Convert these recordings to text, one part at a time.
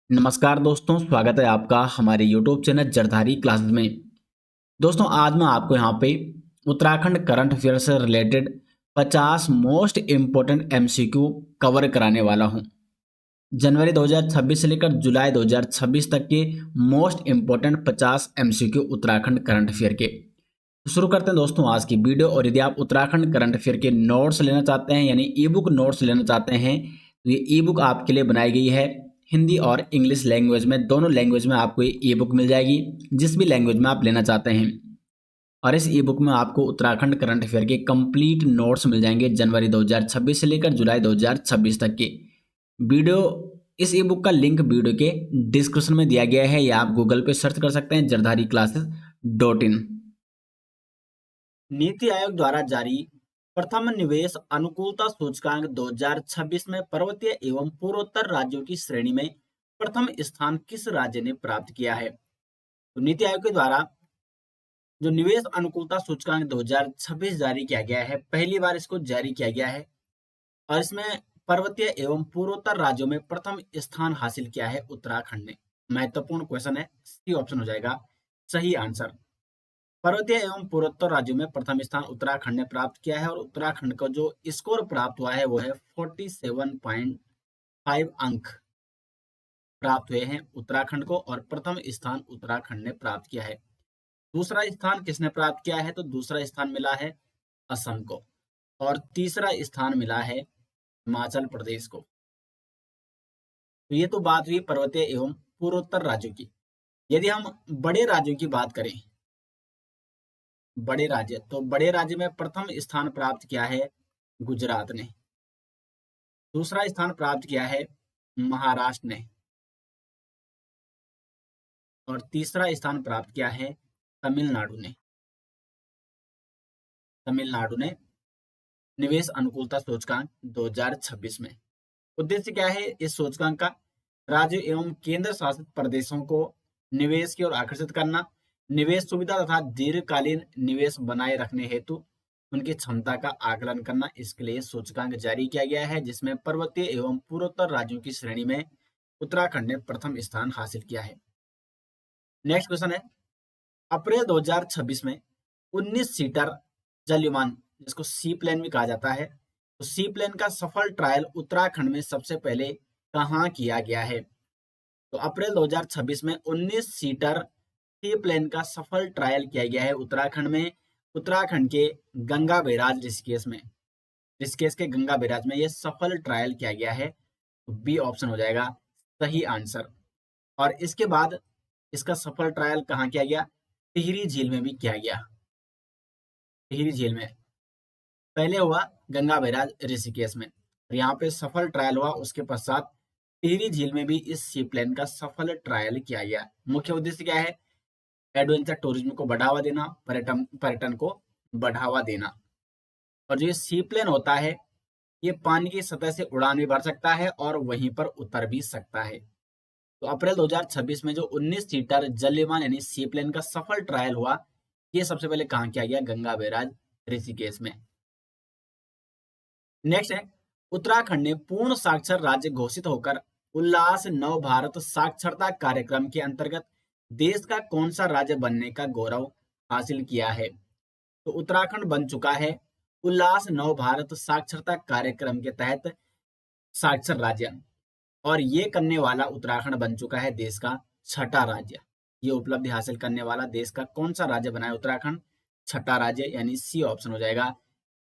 नमस्कार दोस्तों, स्वागत है आपका हमारे YouTube चैनल जरधारी क्लासेस में। दोस्तों, आज मैं आपको यहाँ पे उत्तराखंड करंट अफेयर से related 50 most important MCQ cover कराने वाला हूँ। जनवरी 2026 से लेकर जुलाई 2026 तक के most important 50 MCQ Uttarakhand current affair के। तो शुरू करते हैं दोस्तों आज की वीडियो। और यदि आप उत्तराखंड करंट अफेयर के नोट्स लेना चाहते हैं यानी ई बुक नोट्स लेना चाहते हैं तो ये ई बुक आपके लिए बनाई गई है। हिंदी और इंग्लिश लैंग्वेज में, दोनों लैंग्वेज में आपको ये ई बुक मिल जाएगी, जिस भी लैंग्वेज में आप लेना चाहते हैं। और इस ई बुक में आपको उत्तराखंड करंट अफेयर के कंप्लीट नोट्स मिल जाएंगे जनवरी 2026 से लेकर जुलाई 2026 तक के। वीडियो इस ई बुक का लिंक वीडियो के डिस्क्रिप्शन में दिया गया है या आप गूगल पे सर्च कर सकते हैं jardhari-classes.in। नीति आयोग द्वारा जारी प्रथम निवेश अनुकूलता सूचकांक 2026 में पर्वतीय एवं पूर्वोत्तर राज्यों की श्रेणी में प्रथम स्थान किस राज्य ने प्राप्त किया है? तो नीति आयोग के द्वारा जो निवेश अनुकूलता सूचकांक 2026 जारी किया गया है, पहली बार इसको जारी किया गया है और इसमें पर्वतीय एवं पूर्वोत्तर राज्यों में प्रथम स्थान हासिल किया है उत्तराखंड ने। महत्वपूर्ण क्वेश्चन है, सी ऑप्शन हो जाएगा सही आंसर। पर्वतीय एवं पूर्वोत्तर राज्यों में प्रथम स्थान उत्तराखंड ने प्राप्त किया है और उत्तराखंड का जो स्कोर प्राप्त हुआ है वो है 47.5 अंक प्राप्त हुए हैं उत्तराखंड को, और प्रथम स्थान उत्तराखंड ने प्राप्त किया है। दूसरा स्थान किसने प्राप्त किया है? तो दूसरा स्थान मिला है असम को और तीसरा स्थान मिला है हिमाचल प्रदेश को। तो ये तो बात हुई पर्वतीय एवं पूर्वोत्तर राज्यों की। यदि हम बड़े राज्यों की बात करें, बड़े राज्य, तो बड़े राज्य में प्रथम स्थान प्राप्त किया है गुजरात ने, दूसरा स्थान प्राप्त किया है महाराष्ट्र ने और तीसरा स्थान प्राप्त किया है तमिलनाडु ने। तमिलनाडु ने निवेश अनुकूलता सूचकांक 2026 में। उद्देश्य क्या है इस सूचकांक का? राज्य एवं केंद्र शासित प्रदेशों को निवेश की ओर आकर्षित करना, निवेश सुविधा तथा दीर्घकालीन निवेश बनाए रखने हेतु उनकी क्षमता का आकलन करना। इसके लिए सूचकांक जारी किया गया है, जिसमें पर्वतीय एवं पूर्वोत्तर राज्यों की श्रेणी में उत्तराखंड ने प्रथम स्थान हासिल किया है। नेक्स्ट क्वेश्चन है, अप्रैल 2026 में 19 सीटर जल विमान, जिसको सी प्लेन भी कहा जाता है, तो सी प्लेन का सफल ट्रायल उत्तराखंड में सबसे पहले कहाँ किया गया है? तो अप्रैल 2026 में 19 सीटर सी प्लेन का सफल ट्रायल किया गया है उत्तराखंड में, उत्तराखंड के गंगा बैराज ऋषिकेश में। ऋषिकेश के गंगा बैराज में यह सफल ट्रायल किया गया है, तो बी ऑप्शन हो जाएगा सही आंसर। और इसके बाद इसका सफल ट्रायल कहाँ किया गया? टिहरी झील में भी किया गया। टिहरी झील में पहले हुआ गंगा बैराज ऋषिकेश में और यहाँ पे सफल ट्रायल हुआ, उसके पश्चात टिहरी झील में भी इस सी प्लेन का सफल ट्रायल किया गया। मुख्य उद्देश्य क्या है? एडवेंचर टूरिज्म को बढ़ावा देना, पर्यटन को बढ़ावा देना। और जो ये सी प्लेन होता है ये पानी की सतह से उड़ान भी भर सकता है और वहीं पर उतर भी सकता है। तो अप्रैल 2026 में जो 19 सीटर जल विमान यानी सी प्लेन का सफल ट्रायल हुआ, ये सबसे पहले कहाँ किया गया? गंगा बैराज ऋषिकेश में। नेक्स्ट है, उत्तराखंड ने पूर्ण साक्षर राज्य घोषित होकर उल्लास नव भारत साक्षरता कार्यक्रम के अंतर्गत देश का कौन सा राज्य बनने का गौरव हासिल किया है? तो उत्तराखंड बन चुका है उल्लास नव भारत साक्षरता कार्यक्रम के तहत साक्षर राज्य, और ये करने वाला उत्तराखंड बन चुका है देश का छठा राज्य। ये उपलब्धि हासिल करने वाला देश का कौन सा राज्य बना है उत्तराखंड? छठा राज्य, यानी सी ऑप्शन हो जाएगा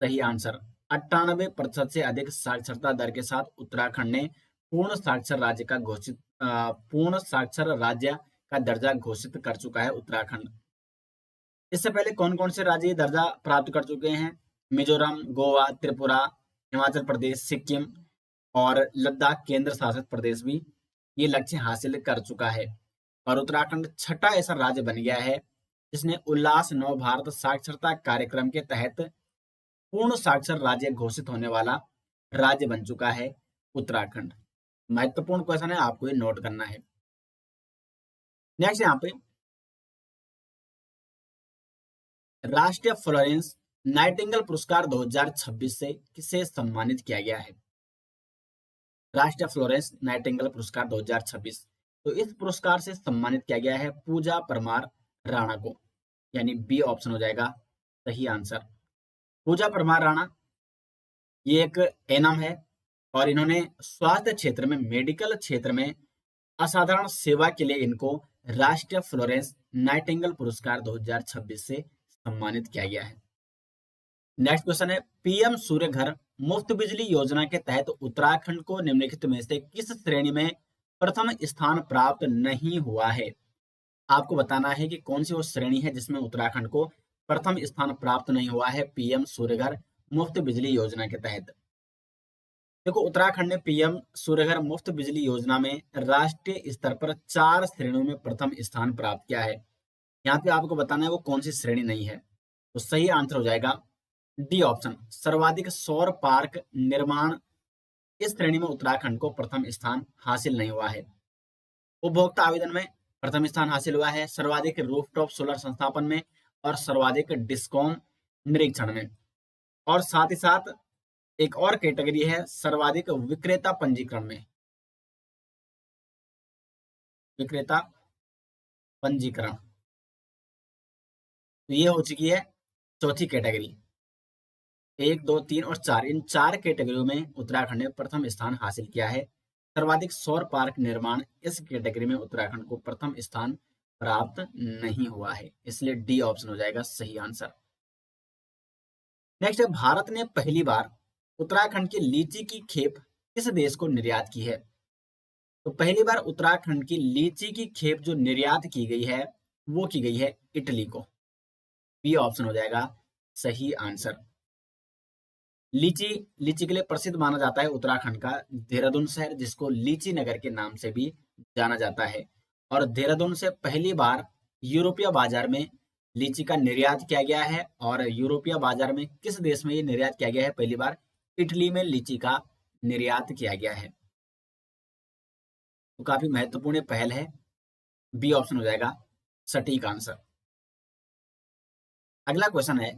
सही आंसर। 98% से अधिक साक्षरता दर के साथ उत्तराखंड ने पूर्ण साक्षर राज्य का दर्जा घोषित कर चुका है उत्तराखंड। इससे पहले कौन कौन से राज्य दर्जा प्राप्त कर चुके हैं? मिजोरम, गोवा, त्रिपुरा, हिमाचल प्रदेश, सिक्किम और लद्दाख केंद्र शासित प्रदेश भी ये लक्ष्य हासिल कर चुका है। और उत्तराखंड छठा ऐसा राज्य बन गया है जिसने उल्लास नव भारत साक्षरता कार्यक्रम के तहत पूर्ण साक्षर राज्य घोषित होने वाला राज्य बन चुका है उत्तराखंड। महत्वपूर्ण क्वेश्चन है, आपको ये नोट करना है। नेक्स्ट यहाँ पे राष्ट्रीय फ्लोरेंस नाइटिंगेल पुरस्कार 2026 से किसे सम्मानित किया गया है? राष्ट्रीय फ्लोरेंस नाइटिंगेल पुरस्कार 2026 तो इस पुरस्कार से सम्मानित किया गया है पूजा परमार राणा को, यानी बी ऑप्शन हो जाएगा सही आंसर। पूजा परमार राणा ये एक एनम है और इन्होंने स्वास्थ्य क्षेत्र में, मेडिकल क्षेत्र में असाधारण सेवा के लिए इनको राष्ट्रीय फ्लोरेंस नाइटिंगेल पुरस्कार 2026 से सम्मानित किया गया है। नेक्स्ट क्वेश्चन है, पीएम सूर्य घर मुफ्त बिजली योजना के तहत उत्तराखंड को निम्नलिखित में से किस श्रेणी में प्रथम स्थान प्राप्त नहीं हुआ है? आपको बताना है कि कौन सी वो श्रेणी है जिसमें उत्तराखंड को प्रथम स्थान प्राप्त नहीं हुआ है पीएम सूर्य घर मुफ्त बिजली योजना के तहत। देखो, उत्तराखंड ने पीएम सूर्य घर मुफ्त बिजली योजना में राष्ट्रीय स्तर पर 4 श्रेणियों में प्रथम स्थान प्राप्त किया है। यहाँ पे आपको बताना है वो कौन सी श्रेणी नहीं है, तो सही आंसर हो जाएगा डी ऑप्शन, सर्वाधिक सौर पार्क निर्माण। इस श्रेणी में उत्तराखंड को प्रथम स्थान हासिल नहीं हुआ है। उपभोक्ता आवेदन में प्रथम स्थान हासिल हुआ है, सर्वाधिक रूफटॉप सोलर संस्थापन में और सर्वाधिक डिस्कॉम निरीक्षण में। और साथ ही साथ एक और कैटेगरी है सर्वाधिक विक्रेता पंजीकरण में, विक्रेता पंजीकरण। तो ये हो चुकी है चौथी कैटेगरी। 1, 2, 3 और 4, इन 4 कैटेगरियों में उत्तराखंड ने प्रथम स्थान हासिल किया है। सर्वाधिक सौर पार्क निर्माण, इस कैटेगरी में उत्तराखंड को प्रथम स्थान प्राप्त नहीं हुआ है, इसलिए डी ऑप्शन हो जाएगा सही आंसर। नेक्स्ट है, भारत ने पहली बार उत्तराखंड की लीची की खेप किस देश को निर्यात की है? तो पहली बार उत्तराखंड की लीची की खेप जो निर्यात की गई है वो की गई है इटली को। बी ऑप्शन हो जाएगा सही आंसर। लीची लीची के लिए प्रसिद्ध माना जाता है उत्तराखंड का देहरादून शहर, जिसको लीची नगर के नाम से भी जाना जाता है। और देहरादून से पहली बार यूरोपीय बाजार में लीची का निर्यात किया गया है। और यूरोपीय बाजार में किस देश में ये निर्यात किया गया है? पहली बार इटली में लीची का निर्यात किया गया है। तो काफी महत्वपूर्ण पहल है, बी ऑप्शन हो जाएगा सटीक आंसर। अगला क्वेश्चन है,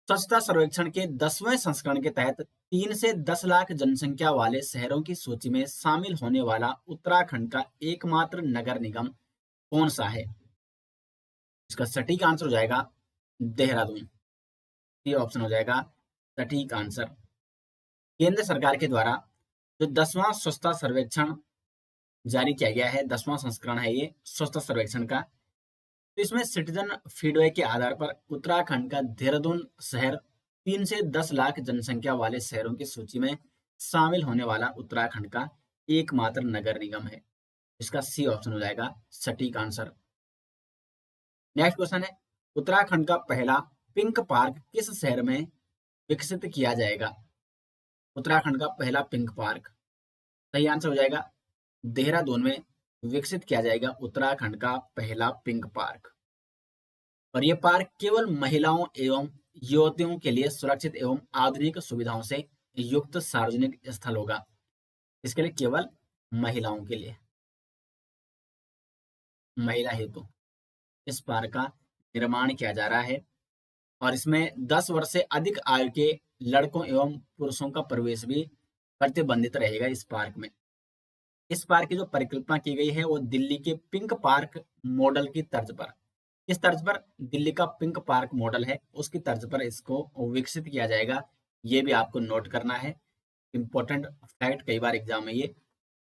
स्वच्छता सर्वेक्षण के 10वें संस्करण के तहत 3 से 10 लाख जनसंख्या वाले शहरों की सूची में शामिल होने वाला उत्तराखंड का एकमात्र नगर निगम कौन सा है? इसका सटीक आंसर हो जाएगा देहरादून। ये ऑप्शन हो जाएगा सटीक आंसर। केंद्र सरकार के द्वारा जो 10वां स्वच्छता सर्वेक्षण जारी किया गया है, 10वां संस्करण है ये स्वच्छता सर्वेक्षण का, तो इसमें सिटीजन फीडबैक के आधार पर उत्तराखंड का देहरादून शहर 3 से 10 लाख जनसंख्या वाले शहरों की सूची में शामिल होने वाला उत्तराखंड का एकमात्र नगर निगम है। इसका सी ऑप्शन हो जाएगा सटीक आंसर। नेक्स्ट क्वेश्चन है, उत्तराखंड का पहला पिंक पार्क किस शहर में विकसित किया जाएगा? उत्तराखंड का पहला पिंक पार्क, सही आंसर हो जाएगा देहरादून में विकसित किया जाएगा उत्तराखंड का पहला पिंक पार्क। और यह पार्क केवल महिलाओं एवं युवतियों के लिए सुरक्षित एवं आधुनिक सुविधाओं से युक्त सार्वजनिक स्थल होगा। इसके लिए केवल महिलाओं के लिए, महिला हेतु इस पार्क का निर्माण किया जा रहा है। और इसमें 10 वर्ष से अधिक आयु के लड़कों एवं पुरुषों का प्रवेश भी प्रतिबंधित रहेगा इस पार्क में। इस पार्क की जो परिकल्पना की गई है वो दिल्ली के पिंक पार्क मॉडल की तर्ज पर, इस तर्ज पर दिल्ली का पिंक पार्क मॉडल है उसकी तर्ज पर इसको विकसित किया जाएगा। ये भी आपको नोट करना है, इंपॉर्टेंट फैक्ट, कई बार एग्जाम में ये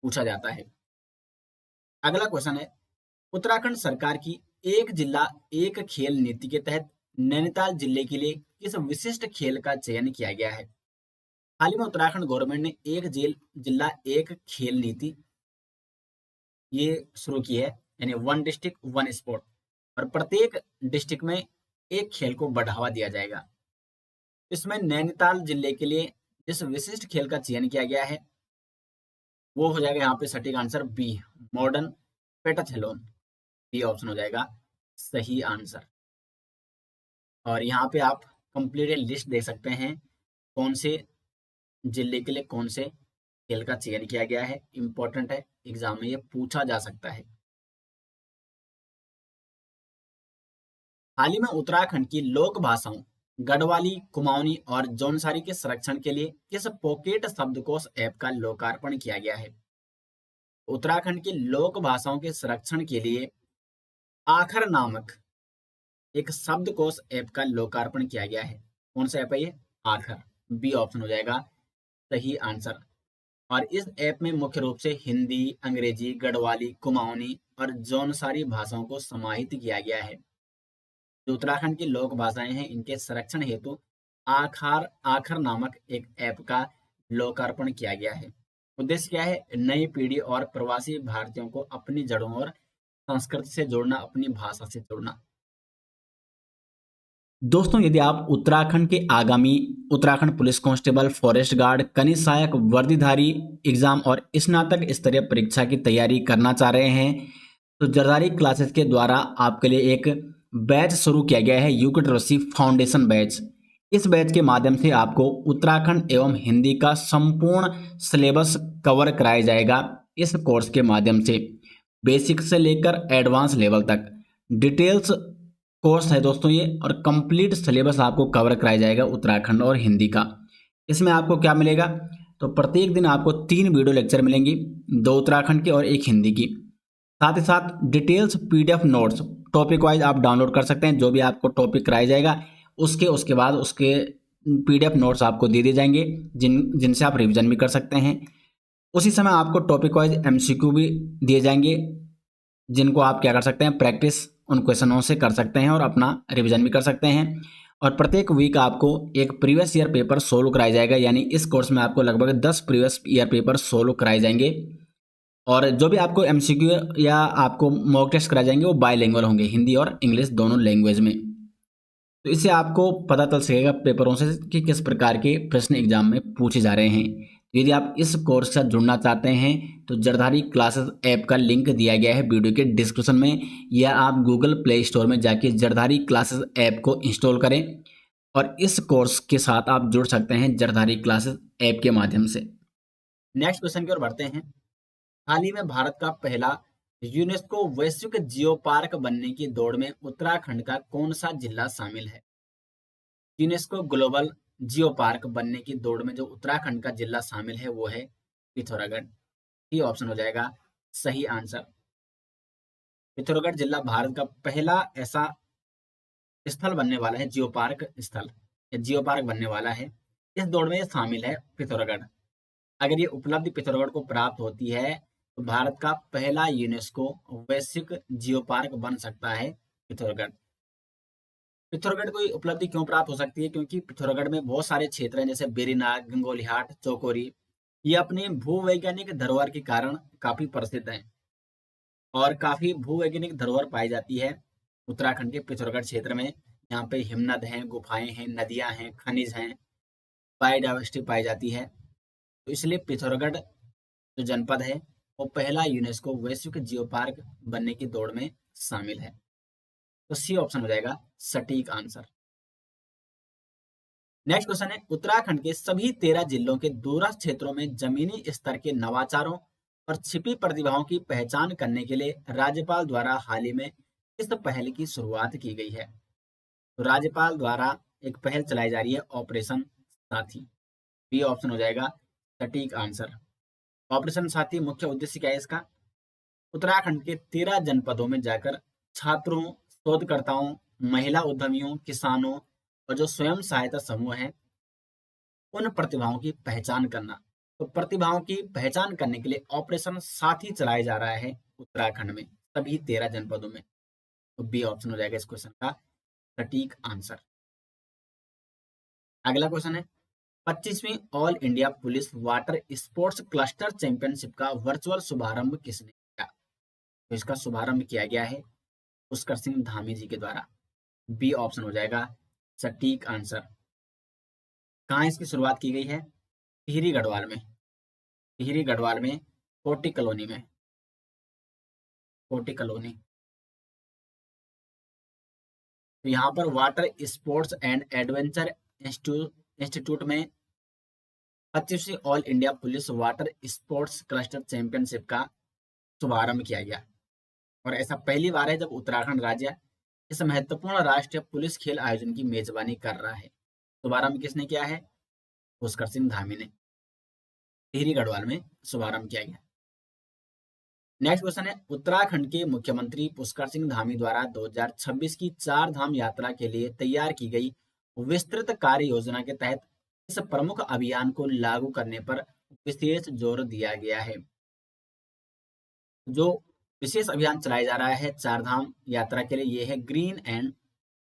पूछा जाता है। अगला क्वेश्चन है, उत्तराखंड सरकार की एक जिला एक खेल नीति के तहत नैनीताल जिले के लिए किस विशिष्ट खेल का चयन किया गया है? हाल ही में उत्तराखंड गवर्नमेंट ने एक जिला एक खेल नीति ये शुरू की है, यानी 1 डिस्ट्रिक्ट 1 स्पोर्ट, और प्रत्येक डिस्ट्रिक्ट में एक खेल को बढ़ावा दिया जाएगा। इसमें नैनीताल जिले के लिए जिस विशिष्ट खेल का चयन किया गया है वो हो जाएगा यहाँ पे सटीक answer B, modern pentathlon. B option हो जाएगा सही आंसर। और यहाँ पे आप कंप्लीट लिस्ट देख सकते हैं कौन से जिले के लिए कौन से खेल का चयन किया गया है, इंपॉर्टेंट है, एग्जाम में ये पूछा जा सकता है। हाल ही में उत्तराखंड की लोक भाषाओं गढ़वाली, कुमाऊनी और जौनसारी के संरक्षण के लिए किस पॉकेट शब्दकोश ऐप का लोकार्पण किया गया है? उत्तराखंड की लोक भाषाओं के संरक्षण के लिए आखर नामक एक शब्दकोश ऐप का लोकार्पण किया गया है। कौन सा ऐप है ये? आखर। बी ऑप्शन हो जाएगा सही आंसर। और इस ऐप में मुख्य रूप से हिंदी, अंग्रेजी, गढ़वाली, कुमाऊनी और जौनसारी भाषाओं को समाहित किया गया है। जो उत्तराखंड की लोक भाषाएं हैं, इनके संरक्षण हेतु आखार आखर नामक एक ऐप का लोकार्पण किया गया है। उद्देश्य क्या है? नई पीढ़ी और प्रवासी भारतीयों को अपनी जड़ों और संस्कृति से जोड़ना, अपनी भाषा से जोड़ना। दोस्तों, यदि आप उत्तराखंड के आगामी Uttarakhand police constable, forest guard, खनिज सहायक, वर्दीधारी एग्जाम और स्नातक स्तरीय परीक्षा की तैयारी करना चाह रहे हैं, तो जरदारी क्लासेस के द्वारा आपके लिए एक बैच शुरू किया गया है, यूके ट्रस्टी फाउंडेशन बैच। इस बैच के माध्यम से आपको उत्तराखंड एवं हिंदी का संपूर्ण सिलेबस कवर कराया जाएगा। इस कोर्स के माध्यम से बेसिक से लेकर एडवांस लेवल तक डिटेल्स कोर्स है दोस्तों ये, और कंप्लीट सिलेबस आपको कवर कराया जाएगा उत्तराखंड और हिंदी का। इसमें आपको क्या मिलेगा? तो प्रत्येक दिन आपको 3 वीडियो लेक्चर मिलेंगी, 2 उत्तराखंड की और 1 हिंदी की। साथ ही साथ details PDF notes topic wise आप डाउनलोड कर सकते हैं। जो भी आपको टॉपिक कराया जाएगा उसके बाद उसके पीडीएफ नोट्स आपको दे दिए जाएंगे, जिनसे आप रिवीजन भी कर सकते हैं। उसी समय आपको टॉपिक वाइज एमसीक्यू भी दिए जाएंगे, जिनको आप क्या कर सकते हैं, प्रैक्टिस उन क्वेश्चनों से कर सकते हैं और अपना रिवीजन भी कर सकते हैं। और प्रत्येक वीक आपको एक प्रीवियस ईयर पेपर सोल्व कराया जाएगा, यानी इस कोर्स में आपको लगभग 10 प्रीवियस ईयर पेपर सोल्व कराए जाएंगे। और जो भी आपको एमसीक्यू या आपको मॉक टेस्ट कराए जाएंगे वो बाईलिंगुअल होंगे, हिंदी और इंग्लिश दोनों लैंग्वेज में। तो इससे आपको पता चल सकेगा पेपरों से कि किस प्रकार के प्रश्न एग्जाम में पूछे जा रहे हैं। यदि आप इस कोर्स के साथ जुड़ना चाहते हैं तो जरदारी क्लासेस ऐप का लिंक दिया गया है वीडियो के डिस्क्रिप्शन में, या आप गूगल प्ले स्टोर में जाके जरदारी क्लासेस ऐप को इंस्टॉल करें और इस कोर्स के साथ आप जुड़ सकते हैं जरदारी क्लासेस ऐप के माध्यम से। नेक्स्ट क्वेश्चन की ओर बढ़ते हैं। हाल ही में भारत का पहला यूनेस्को वैश्विक जियो पार्क बनने की दौड़ में उत्तराखंड का कौन सा जिला शामिल है? यूनेस्को ग्लोबल जियो पार्क बनने की दौड़ में जो उत्तराखंड का जिला शामिल है वो है पिथौरागढ़। ये ऑप्शन हो जाएगा सही आंसर। पिथौरागढ़ जिला भारत का पहला ऐसा स्थल बनने वाला है, जियो पार्क स्थल या जियो पार्क बनने वाला है। इस दौड़ में शामिल है पिथौरागढ़। अगर ये उपलब्धि पिथौरागढ़ को प्राप्त होती है तो भारत का पहला यूनेस्को वैश्विक जियो पार्क बन सकता है पिथौरागढ़। पिथौरागढ़ को ये उपलब्धि क्यों प्राप्त हो सकती है? क्योंकि पिथौरागढ़ में बहुत सारे क्षेत्र हैं, जैसे बेरीनाग, गंगोलीहाट, चौकोरी। ये अपने भूवैज्ञानिक धरोहर के कारण काफी प्रसिद्ध हैं और काफी भूवैज्ञानिक धरोहर पाई जाती है उत्तराखंड के पिथौरागढ़ क्षेत्र में। यहाँ पे हिमनद हैं, गुफाएं हैं, नदियां हैं, खनिज हैं, बायोडायवर्सिटी पाई जाती है। तो इसलिए पिथौरागढ़ जो जनपद है वो पहला यूनेस्को वैश्विक जियो पार्क बनने की दौड़ में शामिल है। तो सी ऑप्शन हो जाएगा सटीक आंसर। नेक्स्ट क्वेश्चन है, उत्तराखंड के सभी 13 जिलों के दूरस्थ क्षेत्रों में जमीनी स्तर के नवाचारों और छिपी प्रतिभाओं की पहचान करने के लिए राज्यपाल द्वारा हाल ही में किस पहल की शुरुआत की गई है? तो राज्यपाल द्वारा एक पहल चलाई जा रही है, ऑपरेशन साथी। बी ऑप्शन हो जाएगा सटीक आंसर। ऑपरेशन साथी मुख्य उद्देश्य क्या है इसका? उत्तराखंड के 13 जनपदों में जाकर छात्रों, शोधकर्ताओं, महिला उद्यमियों, किसानों और जो स्वयं सहायता समूह है उन प्रतिभाओं की पहचान करना। तो प्रतिभाओं की पहचान करने के लिए ऑपरेशन साथी चलाया जा रहा है उत्तराखंड में सभी 13 जनपदों में। तो बी ऑप्शन हो जाएगा इस क्वेश्चन का सटीक आंसर। अगला क्वेश्चन है, 25वीं all India police water sports cluster championship का वर्चुअल शुभारंभ किसने किया? तो इसका शुभारंभ किया गया है पुष्कर सिंह धामी जी के द्वारा। बी ऑप्शन हो जाएगा सटीक आंसर। कहाँ इसकी शुरुआत की गई है? टिहरी गढ़वाल में। टिहरी गढ़वाल में कोटी कॉलोनी में, कोटी कॉलोनी। तो यहाँ पर water sports and adventure institute में 25वीं all India police water sports cluster championship का शुभारंभ किया गया। और ऐसा पहली बार है जब उत्तराखंड राज्य इस महत्वपूर्ण राष्ट्रीय पुलिस खेल आयोजन की मेजबानी कर रहा है। शुभारंभ किसने किया है? पुष्कर सिंह धामी ने। टिहरी गढ़वाल में शुभारंभ किया गया। नेक्स्ट क्वेश्चन है, उत्तराखंड के मुख्यमंत्री पुष्कर सिंह धामी द्वारा 2026 की चार धाम यात्रा के लिए तैयार की गई विस्तृत कार्य योजना के तहत इस प्रमुख अभियान को लागू करने पर विशेष जोर दिया गया है। जो विशेष अभियान चलाया जा रहा है चार धाम यात्रा के लिए, ये है ग्रीन एंड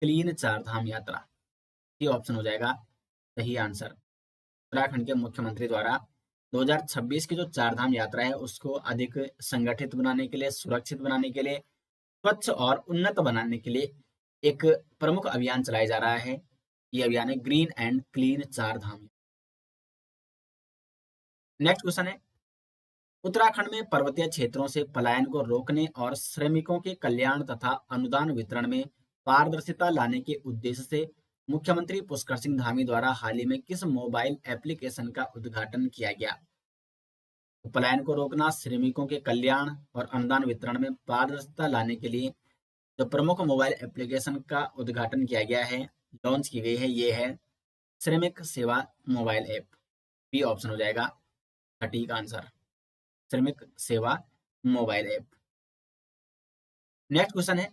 क्लीन चार धाम यात्रा। ये ऑप्शन हो जाएगा सही आंसर। उत्तराखंड के मुख्यमंत्री द्वारा 2026 की जो चार धाम यात्रा है उसको अधिक संगठित बनाने के लिए, सुरक्षित बनाने के लिए, स्वच्छ और उन्नत बनाने के लिए एक प्रमुख अभियान चलाया जा रहा है। ये अभियान है ग्रीन एंड क्लीन चार धाम। नेक्स्ट क्वेश्चन है, उत्तराखंड में पर्वतीय क्षेत्रों से पलायन को रोकने और श्रमिकों के कल्याण तथा अनुदान वितरण में पारदर्शिता लाने के उद्देश्य से मुख्यमंत्री पुष्कर सिंह धामी द्वारा हाल ही में किस मोबाइल एप्लीकेशन का उद्घाटन किया गया? तो पलायन को रोकना, श्रमिकों के कल्याण और अनुदान वितरण में पारदर्शिता लाने के लिए जो प्रमुख मोबाइल एप्लीकेशन का उद्घाटन किया गया है, लॉन्च की गई है, ये है श्रमिक सेवा मोबाइल ऐप। बी ऑप्शन हो जाएगा सटीक आंसर, श्रमिक सेवा मोबाइल ऐप। नेक्स्ट क्वेश्चन है,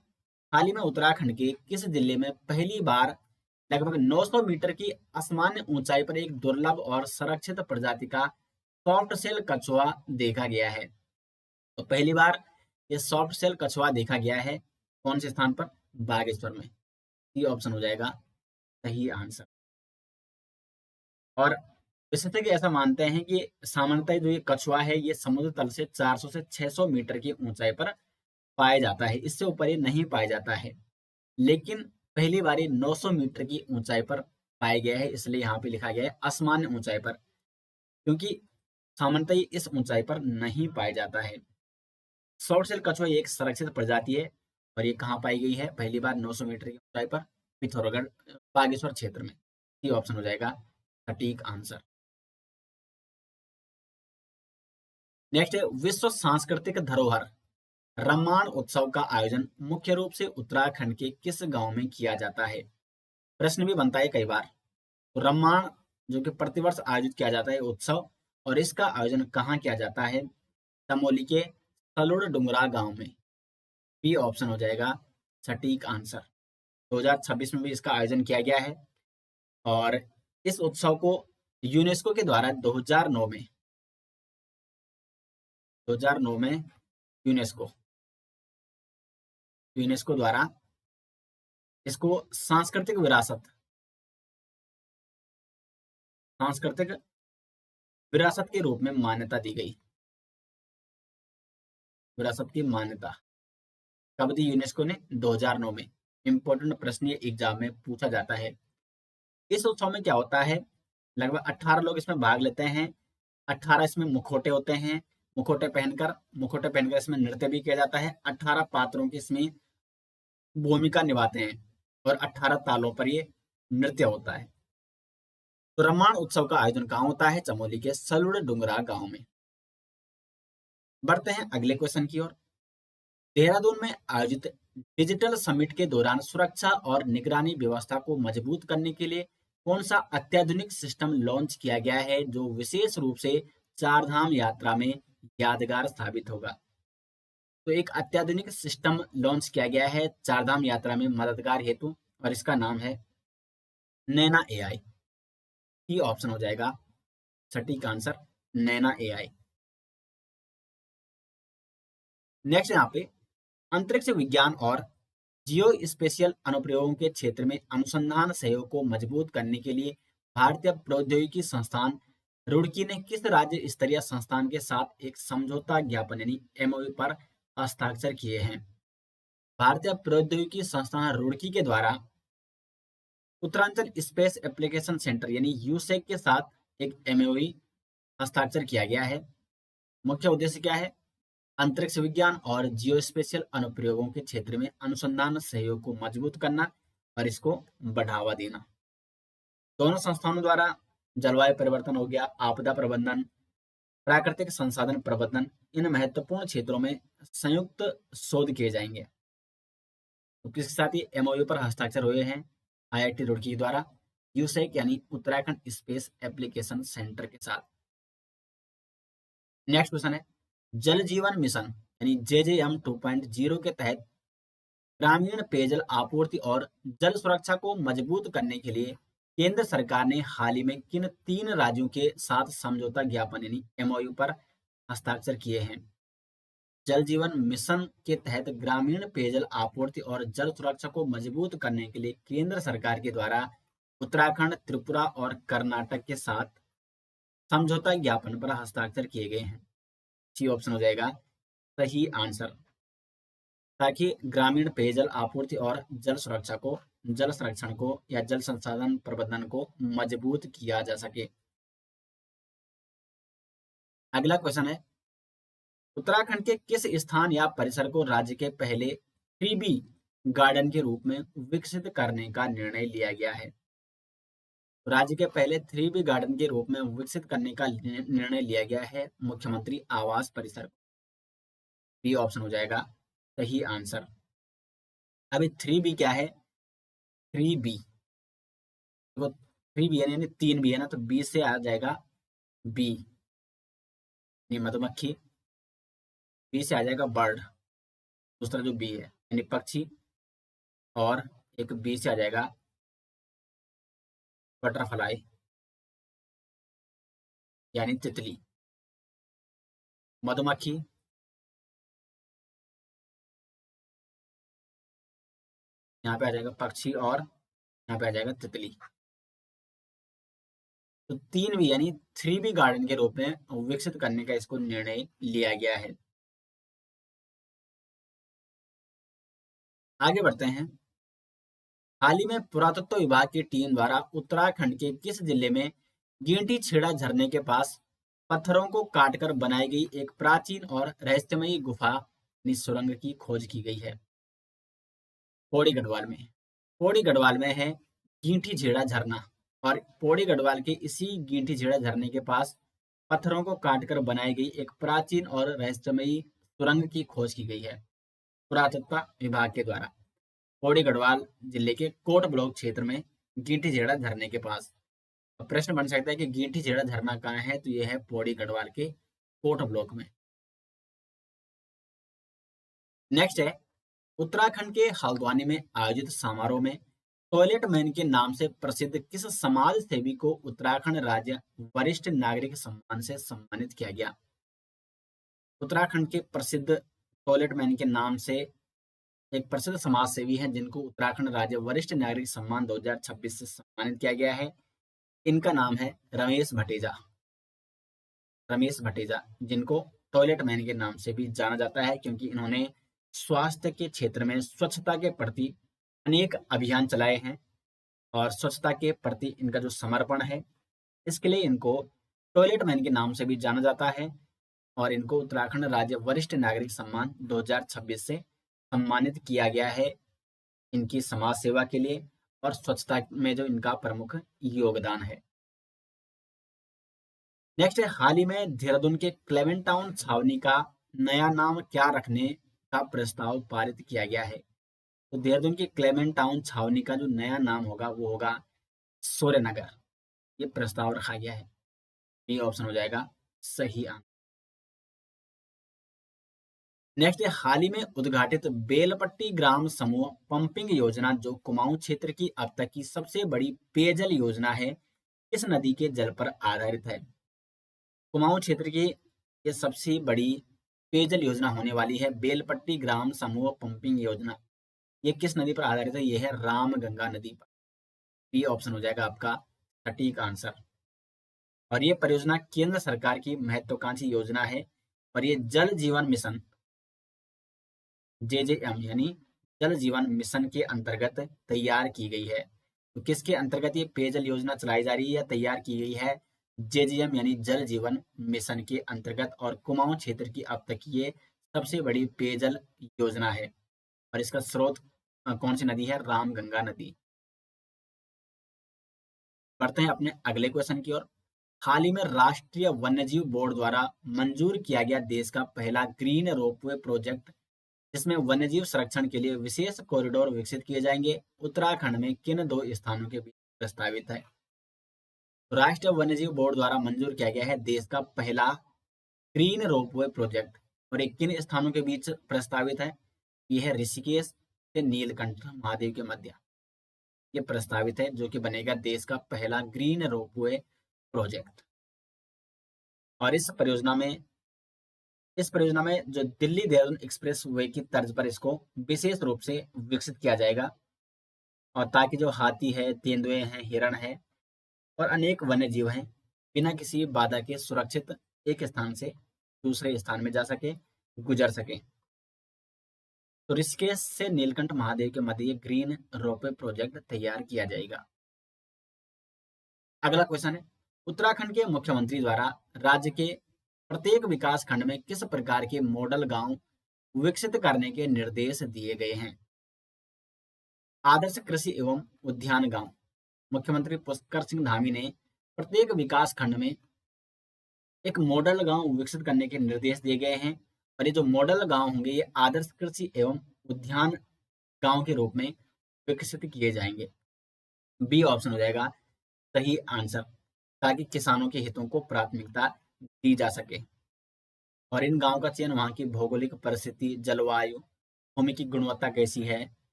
हाल ही में उत्तराखंड के किस जिले में पहली बार लगभग 900 मीटर की असामान्य ऊंचाई पर एक दुर्लभ और संरक्षित प्रजाति का सॉफ्ट सेल कछुआ देखा गया है? तो पहली बार ये सॉफ्ट सेल कछुआ देखा गया है कौन से स्थान पर? बागेश्वर में। ये ऑप्शन हो जाएगा सही आंसर। और विशेषज्ञ ऐसा मानते हैं कि सामान्यतः जो ये कछुआ है ये समुद्र तल से 400 से 600 मीटर की ऊंचाई पर पाया जाता है, इससे ऊपर ये नहीं पाया जाता है। लेकिन पहली बार 900 मीटर की ऊंचाई पर पाया गया है, इसलिए यहाँ पे लिखा गया है असामान्य ऊंचाई पर, क्योंकि सामान्यतः ये इस ऊंचाई पर नहीं पाया जाता है। शॉर्ट सेल कछुआ एक संरक्षित प्रजाति है और ये कहाँ पाई गई है? पहली बार 900 मीटर की ऊंचाई पर पिथौरागढ़ बागेश्वर क्षेत्र में। ये ऑप्शन हो जाएगा सटीक आंसर। नेक्स्ट है, विश्व सांस्कृतिक धरोहर रम्माण उत्सव का आयोजन मुख्य रूप से उत्तराखंड के किस गांव में किया जाता है? प्रश्न भी बनता है कई बार। तो रम्माण जो कि प्रतिवर्ष आयोजित किया जाता है उत्सव, और इसका आयोजन कहाँ किया जाता है? चमोली के सलुड़ डुंगरा गांव में। बी ऑप्शन हो जाएगा सटीक आंसर। 2026 में भी इसका आयोजन किया गया है और इस उत्सव को यूनेस्को के द्वारा 2009 में यूनेस्को द्वारा इसको सांस्कृतिक विरासत के रूप में मान्यता दी गई। विरासत की मान्यता कब दी यूनेस्को ने? 2009 में। इंपॉर्टेंट प्रश्न ये एग्जाम में पूछा जाता है। इस उत्सव में क्या होता है? लगभग 18 लोग इसमें भाग लेते हैं। 18 इसमें मुखौटे होते हैं। मुखौटे पहनकर इसमें नृत्य भी किया जाता है। 18 पात्रों की इसमें भूमिका निभाते हैं और 18 तालों पर ये नृत्य होता है। तो रम्माण उत्सव का आयोजन कहाँ होता है? चमोली के सलुड़ डुंगरा गांव में। बढ़ते हैं अगले क्वेश्चन की ओर। देहरादून में आयोजित डिजिटल समिट के दौरान सुरक्षा और निगरानी व्यवस्था को मजबूत करने के लिए कौन सा अत्याधुनिक सिस्टम लॉन्च किया गया है जो विशेष रूप से चारधाम यात्रा में यादगार साबित होगा? तो एक अत्याधुनिक सिस्टम लॉन्च किया गया है चारधाम यात्रा में मददगार हेतु और इसका नाम है नैना एआई। ही ऑप्शन हो जाएगा सटीक आंसर, नैना एआई। नेक्स्ट यहाँ पे, अंतरिक्ष विज्ञान और जियो स्पेशियल अनुप्रयोगों के क्षेत्र में अनुसंधान सहयोग को मजबूत करने के लिए भारतीय प्रौद्योगिकी संस्थान रुड़की ने किस राज्य स्तरीय संस्थान के साथ एक समझौता ज्ञापन यानी एमओयू पर हस्ताक्षर किए हैं? भारतीय प्रौद्योगिकी संस्थान रुड़की के द्वारा उत्तरांचल स्पेस एप्लीकेशन सेंटर यानी यूसेक के साथ एक एमओयू हस्ताक्षर किया गया है। मुख्य उद्देश्य क्या है? अंतरिक्ष विज्ञान और जियोस्पेशियल अनुप्रयोगों के क्षेत्र में अनुसंधान सहयोग को मजबूत करना और इसको बढ़ावा देना। दोनों संस्थानों द्वारा जलवायु परिवर्तन हो गया, आपदा प्रबंधन, प्राकृतिक संसाधन प्रबंधन, इन महत्वपूर्ण क्षेत्रों में संयुक्त शोध किए जाएंगे। तो किसके साथ ये एमओयू पर हस्ताक्षर हुए हैं? आईआईटी रुड़की द्वारा यूसेक यानी उत्तराखंड स्पेस एप्लीकेशन सेंटर के साथ। नेक्स्ट क्वेश्चन है, जल जीवन मिशन यानी JJM 2.0 के तहत ग्रामीण पेयजल आपूर्ति और जल सुरक्षा को मजबूत करने के लिए केंद्र सरकार ने हाल ही में किन 3 राज्यों के साथ समझौता ज्ञापन यानी MOU पर हस्ताक्षर किए हैं? जल जीवन मिशन के तहत ग्रामीण पेयजल आपूर्ति और जल सुरक्षा को मजबूत करने के लिए केंद्र सरकार के द्वारा उत्तराखंड, त्रिपुरा और कर्नाटक के साथ समझौता ज्ञापन पर हस्ताक्षर किए गए हैं। सी ऑप्शन हो जाएगा सही आंसर, ताकि ग्रामीण पेयजल आपूर्ति और जल सुरक्षा को, जल संरक्षण को या जल संसाधन प्रबंधन को मजबूत किया जा सके। अगला क्वेश्चन है, उत्तराखंड के किस स्थान या परिसर को राज्य के पहले 3B गार्डन के रूप में विकसित करने का निर्णय लिया गया है? राज्य के पहले 3B गार्डन के रूप में विकसित करने का निर्णय लिया गया है मुख्यमंत्री आवास परिसर। बी ऑप्शन हो जाएगा सही आंसर। अभी 3B क्या है? 3B देखो 3B यानी 3B है ना, तो बी से आ जाएगा बी, मधुमक्खी, बी से आ जाएगा बर्ड, दूसरा जो बी है यानी पक्षी, और एक बी से आ जाएगा बटरफ्लाई यानी तितली। मधुमक्खी, यहाँ पे आ जाएगा पक्षी, और यहाँ पे आ जाएगा तितली। तो 3B यानी 3B गार्डन के रूप में विकसित करने का इसको निर्णय लिया गया है। आगे बढ़ते हैं। हाल ही में पुरातत्व विभाग की टीम द्वारा उत्तराखंड के किस जिले में गिंटी छेड़ा झरने के पास पत्थरों को काटकर बनाई गई एक प्राचीन और रहस्यमयी गुफा सुरंग की खोज की गई है? पौड़ी गढ़वाल में। पौड़ी गढ़वाल में है गिंटी झेड़ा झरना, और पौड़ी गढ़वाल के इसी गिंटी झेड़ा झरने के पास पत्थरों को काटकर बनाई गई एक प्राचीन और रहस्यमयी सुरंग की खोज की गई है पुरातत्व विभाग के द्वारा पौड़ी गढ़वाल जिले के कोट ब्लॉक क्षेत्र में गिंटी झेड़ा झरने के पास। अब प्रश्न बन सकता है कि गिंटी झेड़ा झरना कहाँ है, तो यह है पौड़ी गढ़वाल के कोट ब्लॉक में। नेक्स्ट है, उत्तराखंड के हल्द्वानी में आयोजित समारोह में टॉयलेट मैन के नाम से प्रसिद्ध किस समाज सेवी को उत्तराखंड राज्य वरिष्ठ नागरिक सम्मान से सम्मानित किया गया? उत्तराखंड के प्रसिद्ध टॉयलेट मैन के नाम से एक प्रसिद्ध समाज सेवी हैं जिनको उत्तराखंड राज्य वरिष्ठ नागरिक सम्मान 2026 से सम्मानित किया गया है। इनका नाम है रमेश भटेजा। रमेश भटेजा, जिनको टॉयलेट मैन के नाम से भी जाना जाता है, क्योंकि इन्होंने स्वास्थ्य के क्षेत्र में स्वच्छता के प्रति अनेक अभियान चलाए हैं, और स्वच्छता के प्रति इनका जो समर्पण है, इसके लिए इनको टॉयलेट मैन के नाम से भी जाना जाता है, और इनको उत्तराखंड राज्य वरिष्ठ नागरिक सम्मान 2026 से सम्मानित किया गया है इनकी समाज सेवा के लिए और स्वच्छता में जो इनका प्रमुख योगदान है। नेक्स्ट है, हाल ही में देहरादून के क्लेमेंट टाउन छावनी का नया नाम क्या रखने का प्रस्ताव पारित किया गया है? तो देहरादून की क्लेमेंट टाउन छावनी का जो नया नाम होगा वो होगा सूर्यनगर। ये प्रस्ताव रखा गया है। ये ऑप्शन हो जाएगा सही आंसर। नेक्स्ट है, हाल ही में उद्घाटित बेलपट्टी ग्राम समूह पंपिंग योजना जो कुमाऊं क्षेत्र की अब तक की सबसे बड़ी पेयजल योजना है, इस नदी के जल पर आधारित है? कुमाऊं क्षेत्र की ये सबसे बड़ी पेयजल योजना होने वाली है बेलपट्टी ग्राम समूह पंपिंग योजना। ये किस नदी पर आधारित है? ये है रामगंगा नदी पर। बी ऑप्शन हो जाएगा आपका सटीक आंसर। और ये परियोजना केंद्र सरकार की महत्वाकांक्षी योजना है, और ये जल जीवन मिशन JJM यानी जल जीवन मिशन के अंतर्गत तैयार की गई है। तो किसके अंतर्गत ये पेयजल योजना चलाई जा रही है या तैयार की गई है? JJM यानी जल जीवन मिशन के अंतर्गत, और कुमाऊं क्षेत्र की अब तक ये सबसे बड़ी पेयजल योजना है, और इसका स्रोत कौन सी नदी है? रामगंगा नदी। बढ़ते हैं अपने अगले क्वेश्चन की ओर। हाल ही में राष्ट्रीय वन्यजीव बोर्ड द्वारा मंजूर किया गया देश का पहला ग्रीन रोपवे प्रोजेक्ट, जिसमें वन्यजीव संरक्षण के लिए विशेष कॉरिडोर विकसित किए जाएंगे, उत्तराखंड में किन 2 स्थानों के बीच प्रस्तावित है? राष्ट्रीय वन्यजीव बोर्ड द्वारा मंजूर किया गया है देश का पहला ग्रीन रोपवे प्रोजेक्ट, और ये किन स्थानों के बीच प्रस्तावित है? ये है ऋषिकेश से नीलकंठ महादेव के मध्य ये प्रस्तावित है, जो कि बनेगा देश का पहला ग्रीन रोपवे प्रोजेक्ट। और इस परियोजना में जो दिल्ली देहरादून एक्सप्रेस वे की तर्ज पर इसको विशेष रूप से विकसित किया जाएगा, और ताकि जो हाथी है, तेंदुए हैं, हिरण है और अनेक वन्य जीव हैं, बिना किसी बाधा के सुरक्षित एक स्थान से दूसरे स्थान में जा सके, गुजर सके। तो ऋषिकेश से नीलकंठ महादेव के मध्य ये ग्रीन रोपवे प्रोजेक्ट तैयार किया जाएगा। अगला क्वेश्चन है, उत्तराखंड के मुख्यमंत्री द्वारा राज्य के प्रत्येक विकास खंड में किस प्रकार के मॉडल गांव विकसित करने के निर्देश दिए गए हैं? आदर्श कृषि एवं उद्यान गांव। मुख्यमंत्री पुष्कर सिंह धामी ने प्रत्येक विकास खंड में एक मॉडल गांव विकसित करने के निर्देश दिए गए हैं, और ये जो मॉडल गांव होंगे ये आदर्श कृषि एवं उद्यान गांव के रूप में विकसित किए जाएंगे। बी ऑप्शन हो जाएगा सही आंसर, ताकि किसानों के हितों को प्राथमिकता दी जा सके। और इन गांव का चयन वहां की भौगोलिक परिस्थिति, जलवायु, भूमि की गुणवत्ता कैसी है,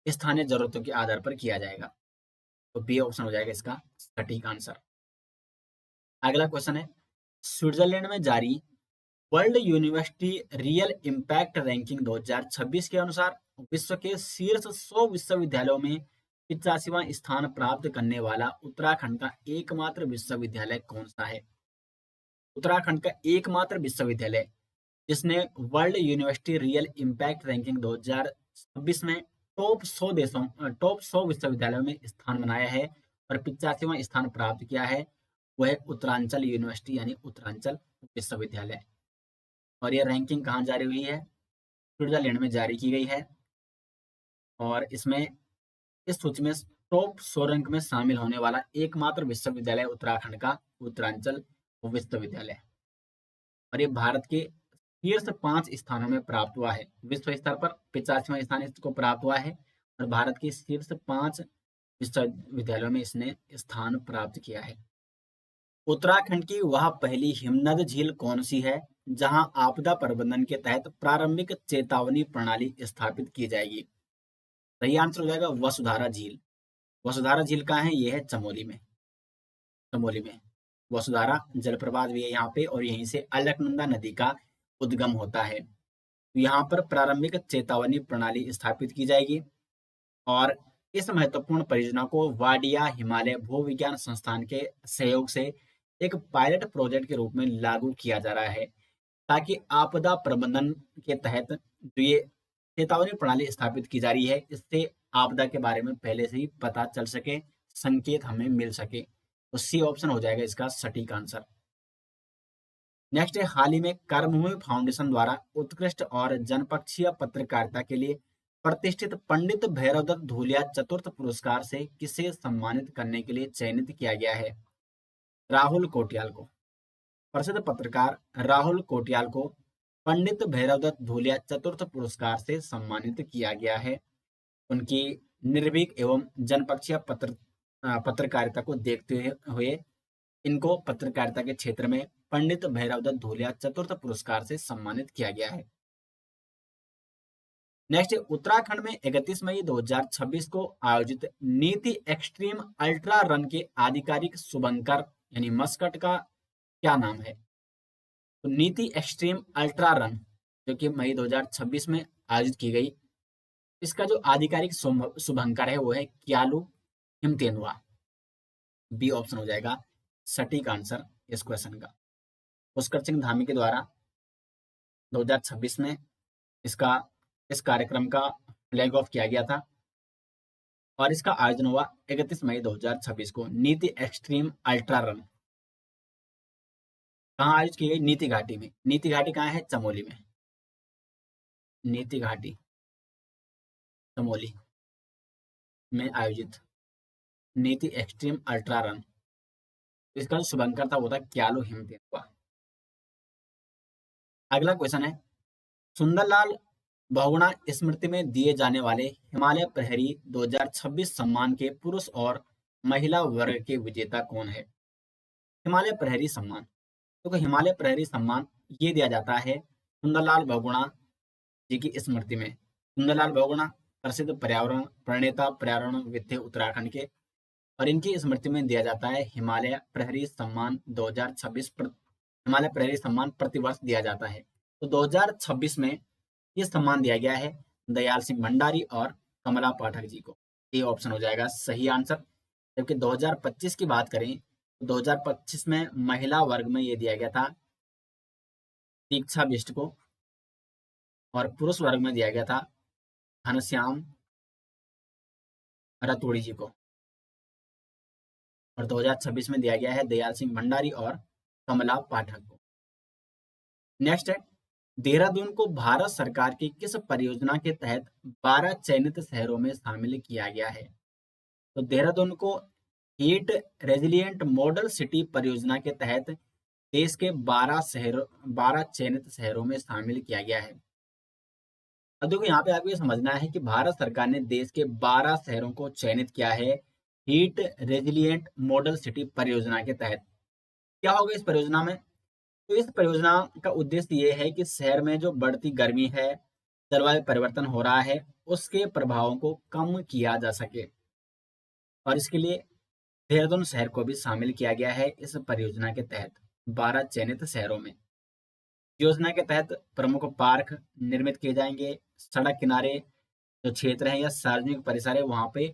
स्थानीय जरूरतों के आधार पर किया जाएगा। तो बी ऑप्शन हो जाएगा इसका सटीक आंसर। अगला क्वेश्चन है, स्विट्जरलैंड में जारी world university real impact ranking 2026 के अनुसार विश्व के शीर्ष 100 विश्वविद्यालयों में 85वां स्थान प्राप्त करने वाला उत्तराखंड का एकमात्र विश्वविद्यालय कौन सा है? उत्तराखंड का एकमात्र विश्वविद्यालय जिसने world university real impact ranking 2026 में टॉप 100 विश्वविद्यालयों में स्थान बनाया है और 85वां स्थान प्राप्त किया है, वह है उत्तरांचल यूनिवर्सिटी यानी उत्तरांचल विश्वविद्यालय। और यह रैंकिंग कहाँ जारी हुई है? स्विट्जरलैंड में जारी की गई है, और इस सूची में टॉप 100 रैंक में शामिल होने वाला एकमात्र विश्वविद्यालय उत्तराखंड का उत्तरांचल विश्वविद्यालय। और ये भारत के शीर्ष 5 स्थानों में प्राप्त हुआ है। विश्व स्तर पर 85वां स्थान इसको प्राप्त हुआ है, और भारत के शीर्ष 5 विश्वविद्यालयों में इसने स्थान प्राप्त किया है। उत्तराखंड की वह पहली हिमनद झील कौन सी है जहां आपदा प्रबंधन के तहत प्रारंभिक चेतावनी प्रणाली स्थापित की जाएगी? सही आंसर हो जाएगा वसुधारा झील। वसुधारा झील कहाँ है? ये है चमोली में वसुधारा जलप्रपात भी है यहाँ पे, और यहीं से अलकनंदा नदी का उद्गम होता है। तो यहाँ पर प्रारंभिक चेतावनी प्रणाली स्थापित की जाएगी, और इस महत्वपूर्ण परियोजना को वाडिया हिमालय भूविज्ञान संस्थान के सहयोग से एक पायलट प्रोजेक्ट के रूप में लागू किया जा रहा है, ताकि आपदा प्रबंधन के तहत जो ये चेतावनी प्रणाली स्थापित की जा रही है, इससे आपदा के बारे में पहले से ही पता चल सके, संकेत हमें मिल सके। तो सी ऑप्शन हो जाएगा इसका सटीक आंसर। नेक्स्ट है, हाल ही में कर्मभूमि फाउंडेशन द्वारा उत्कृष्ट और जनपक्षीय पत्रकारिता के लिए प्रतिष्ठित पंडित भैरवदत्त धूलिया चतुर्थ पुरस्कार से किसे सम्मानित करने के लिए चयनित किया गया है? राहुल कोटियाल को। प्रसिद्ध पत्रकार राहुल कोटियाल को पंडित भैरवदत्त धूलिया चतुर्थ पुरस्कार से सम्मानित किया गया है। उनकी निर्भीक एवं जनपक्षीय पत्रकारिता को देखते हुए इनको पत्रकारिता के क्षेत्र में पंडित भैरवदत्त धूलिया चतुर्थ पुरस्कार से सम्मानित किया गया है। नेक्स्ट, उत्तराखंड में 31 मई 2026 को आयोजित नीति एक्सट्रीम अल्ट्रा रन के आधिकारिक शुभंकर यानी मस्कट का क्या नाम है? तो नीति एक्सट्रीम अल्ट्रा रन जो कि मई 2026 में आयोजित की गई, इसका जो आधिकारिक शुभंकर है वो है क्यालू हिमतेंदुआ। बी ऑप्शन हो जाएगा सटीक आंसर इस क्वेश्चन का। पुष्कर सिंह धामी के द्वारा 2026 में इस कार्यक्रम का फ्लैग ऑफ किया गया था, और इसका आयोजन हुआ 31 मई 2026 को। नीति एक्सट्रीम अल्ट्रा रन कहाँ आयोजित की गई? नीति घाटी में। नीति घाटी कहाँ है? चमोली में। नीति घाटी चमोली में आयोजित नीति एक्सट्रीम अल्ट्रा रन, इसका जो शुभंकर था वो था क्यालू हिमतेंदुआ। अगला क्वेश्चन है, सुंदरलाल बहुगुणा स्मृति में दिए जाने वाले हिमालय प्रहरी 2026 सम्मान के पुरुष और महिला वर्ग के विजेता कौन है? हिमालय प्रहरी सम्मान, तो हिमालय प्रहरी सम्मान ये दिया जाता है सुंदरलाल बहुगुणा जी की स्मृति में। सुंदरलाल बहुगुणा प्रसिद्ध पर्यावरण प्रणेता, पर्यावरणविद उत्तराखंड के, और इनकी स्मृति में दिया जाता है हिमालय प्रहरी सम्मान 2026। हिमालय प्रहरी सम्मान प्रतिवर्ष दिया जाता है। तो 2026 में ये सम्मान दिया गया है दयाल सिंह भंडारी और कमला पाठक जी को। ये ऑप्शन हो जाएगा सही आंसर। जबकि 2025 की बात करें तो 2025 में महिला वर्ग में ये दिया गया था दीक्षा बिष्ट को, और पुरुष वर्ग में दिया गया था घनश्याम रतूड़ी जी को, और 2026 में दिया गया है दयाल सिंह भंडारी और कमला पाठक को। नेक्स्ट है, देहरादून को भारत सरकार की किस परियोजना के तहत 12 चयनित शहरों में शामिल किया गया है? तो देहरादून को हीट रेजिलिएंट मॉडल सिटी परियोजना के तहत देश के 12 चयनित शहरों में शामिल किया गया है। अब देखो यहाँ पे आपको ये समझना है कि भारत सरकार ने देश के 12 शहरों को चयनित किया है हीट रेजिलिएंट मॉडल सिटी परियोजना के तहत। क्या होगा इस परियोजना में? तो इस परियोजना का उद्देश्य ये है कि शहर में जो बढ़ती गर्मी है, जलवायु परिवर्तन हो रहा है, उसके प्रभावों को कम किया जा सके, और इसके लिए देहरादून शहर को भी शामिल किया गया है इस परियोजना के तहत 12 चयनित शहरों में। योजना के तहत प्रमुख पार्क निर्मित किए जाएंगे, सड़क किनारे जो क्षेत्र है या सार्वजनिक परिसर है वहां पे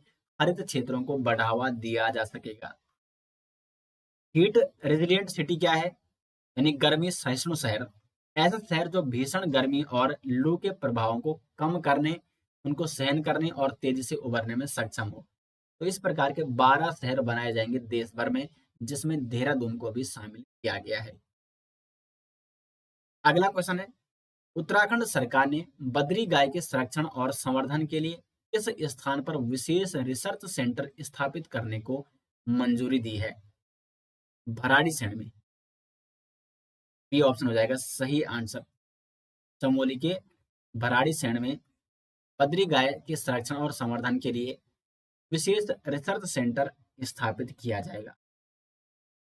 हरित क्षेत्रों को बढ़ावा दिया जा सकेगा। हीट रेजिलिएंट सिटी क्या है? यानी गर्मी सहिष्णु शहर। ऐसा शहर जो भीषण गर्मी और लू के प्रभावों को कम करने, उनको सहन करने और तेजी से उभरने में सक्षम हो। तो इस प्रकार के 12 शहर बनाए जाएंगे देश भर में, जिसमें देहरादून को भी शामिल किया गया है। अगला क्वेश्चन है, उत्तराखंड सरकार ने बद्री गाय के संरक्षण और संवर्धन के लिए किस स्थान पर विशेष रिसर्च सेंटर स्थापित करने को मंजूरी दी है? भराड़ीसैंण में। बी ऑप्शन हो जाएगा सही आंसर। चमोली के भराड़ीसैंण में बद्री गाय के संरक्षण और संवर्धन के लिए विशेष रिसर्च सेंटर स्थापित किया जाएगा,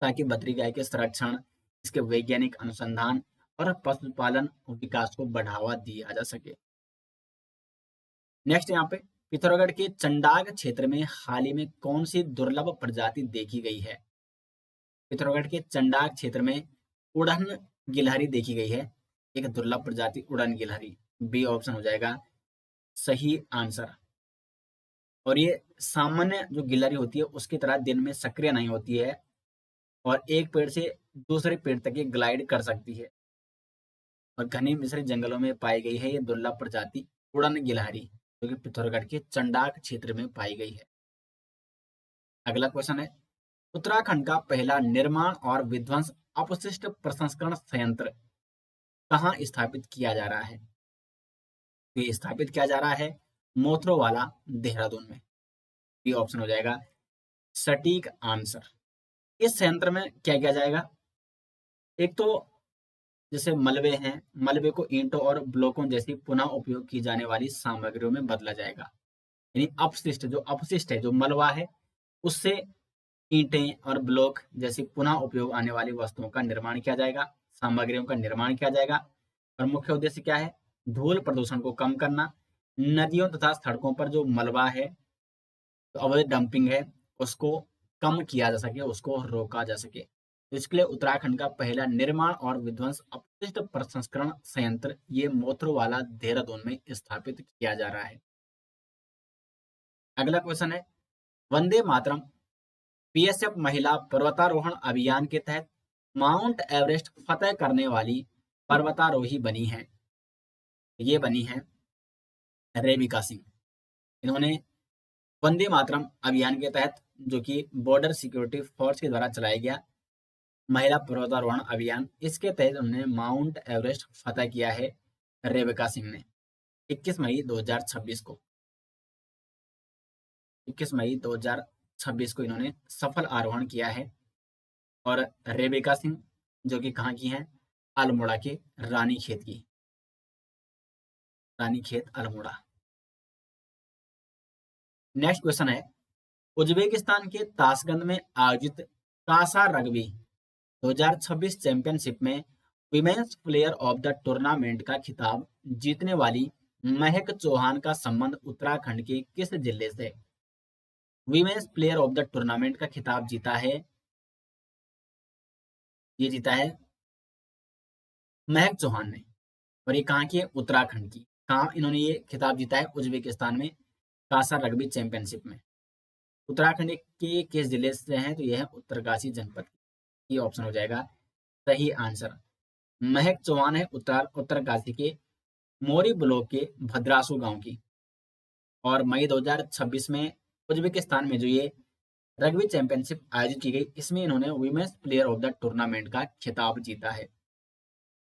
ताकि बद्री गाय के संरक्षण, इसके वैज्ञानिक अनुसंधान और पशुपालन विकास को बढ़ावा दिया जा सके। नेक्स्ट यहाँ पे, पिथौरागढ़ के चंडाग क्षेत्र में हाल ही में कौन सी दुर्लभ प्रजाति देखी गई है? पिथौरागढ़ के चंडाग क्षेत्र में उड़न गिलहरी देखी गई है, एक दुर्लभ प्रजाति उड़न गिलहरी। बी ऑप्शन हो जाएगा सही आंसर। और ये सामान्य जो गिलहरी होती है उसकी तरह दिन में सक्रिय नहीं होती है, और एक पेड़ से दूसरे पेड़ तक ये ग्लाइड कर सकती है, और घने मिश्रित जंगलों में पाई गई है ये दुर्लभ प्रजाति उड़न गिलहरी, जो कि पिथौरागढ़ के चंडाक क्षेत्र में पाई गई है। अगला क्वेश्चन है, उत्तराखंड का पहला निर्माण और विध्वंस अपशिष्ट प्रसंस्करण संयंत्र कहाँ स्थापित किया जा रहा है? तो ये स्थापित किया जा रहा है मोथरोवाला, देहरादून में। ये ऑप्शन हो जाएगा सटीक आंसर। इस संयंत्र में क्या किया जाएगा? एक तो जैसे मलबे हैं, मलबे को ईंटों और ब्लॉकों जैसी पुनः उपयोग की जाने वाली सामग्रियों में बदला जाएगा। यानी अपशिष्ट है, जो मलबा है, उससे ईंटें और ब्लॉक जैसी पुनः उपयोग आने वाली वस्तुओं का निर्माण किया जाएगा, सामग्रियों का निर्माण किया जाएगा। और मुख्य उद्देश्य क्या है? धूल प्रदूषण को कम करना, नदियों तथा सड़कों पर जो मलबा है, तो अवैध डंपिंग है, उसको कम किया जा सके, उसको रोका जा सके। तो इसके लिए उत्तराखंड का पहला निर्माण और विध्वंस अपशिष्ट प्रसंस्करण संयंत्र ये मोथरोवाला, देहरादून में स्थापित किया जा रहा है। अगला क्वेश्चन है, वंदे मातरम बीएसएफ महिला पर्वतारोहण अभियान के तहत माउंट एवरेस्ट फतेह करने वाली पर्वतारोही बनी है। ये बनी है रेबिका सिंह। इन्होंने वंदे मातरम अभियान के तहत, जो कि बॉर्डर सिक्योरिटी फोर्स के द्वारा चलाया गया महिला पर्वतारोहण अभियान, इसके तहत उन्होंने माउंट एवरेस्ट फतेह किया है रेबिका सिंह ने 21 मई 2026 को। 21 मई 2026 को इन्होंने सफल आरोहण किया है। और रेबिका सिंह जो कि कहाँ की हैं? अल्मोड़ा के रानीखेत की, रानीखेत अल्मोड़ा। नेक्स्ट क्वेश्चन है, उज्बेकिस्तान के ताशकंद में आयोजित कासा रग्बी 2026 चैंपियनशिप में women's player of the tournament का खिताब जीतने वाली महक चौहान का संबंध उत्तराखंड के किस जिले से? Women's player of the tournament का खिताब जीता है, ये जीता है महक चौहान ने। और ये कहाँ की है? उत्तराखंड की। कहाँ इन्होंने ये खिताब जीता है? उज्बेकिस्तान में कासा रग्बी चैंपियनशिप में। उत्तराखंड के किस जिले से हैं? तो यह है उत्तरकाशी जनपद। ये ऑप्शन हो जाएगा सही आंसर। महक चौहान है उत्तरकाशी के मोरी ब्लॉक के भद्रासु गांव की। और मई 2026 में उज्बेकिस्तान में जो ये रग्बी चैंपियनशिप आयोजित की गई, इसमें इन्होंने women's player of the tournament का खिताब जीता है।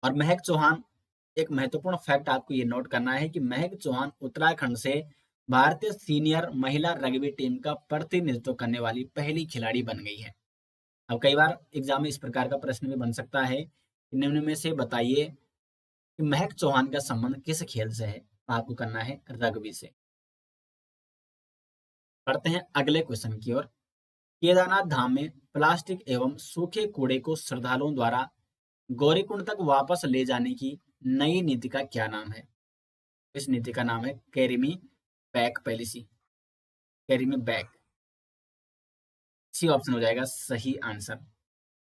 और महक चौहान, एक महत्वपूर्ण फैक्ट आपको ये नोट करना है कि महक चौहान उत्तराखंड से भारतीय सीनियर महिला रग्बी टीम का प्रतिनिधित्व करने वाली पहली खिलाड़ी बन गई है। अब कई बार एग्जाम में इस प्रकार का प्रश्न भी बन सकता है कि निम्न में से बताइए कि महक चौहान का संबंध किस खेल से है? तो आपको करना है रग्बी से। पढ़ते हैं अगले क्वेश्चन की ओर। केदारनाथ धाम में प्लास्टिक एवं सूखे कूड़े को श्रद्धालुओं द्वारा गौरीकुंड तक वापस ले जाने की नई नीति का क्या नाम है? इस नीति का नाम है carry me back policy. Carry me back, C option हो जाएगा सही आंसर।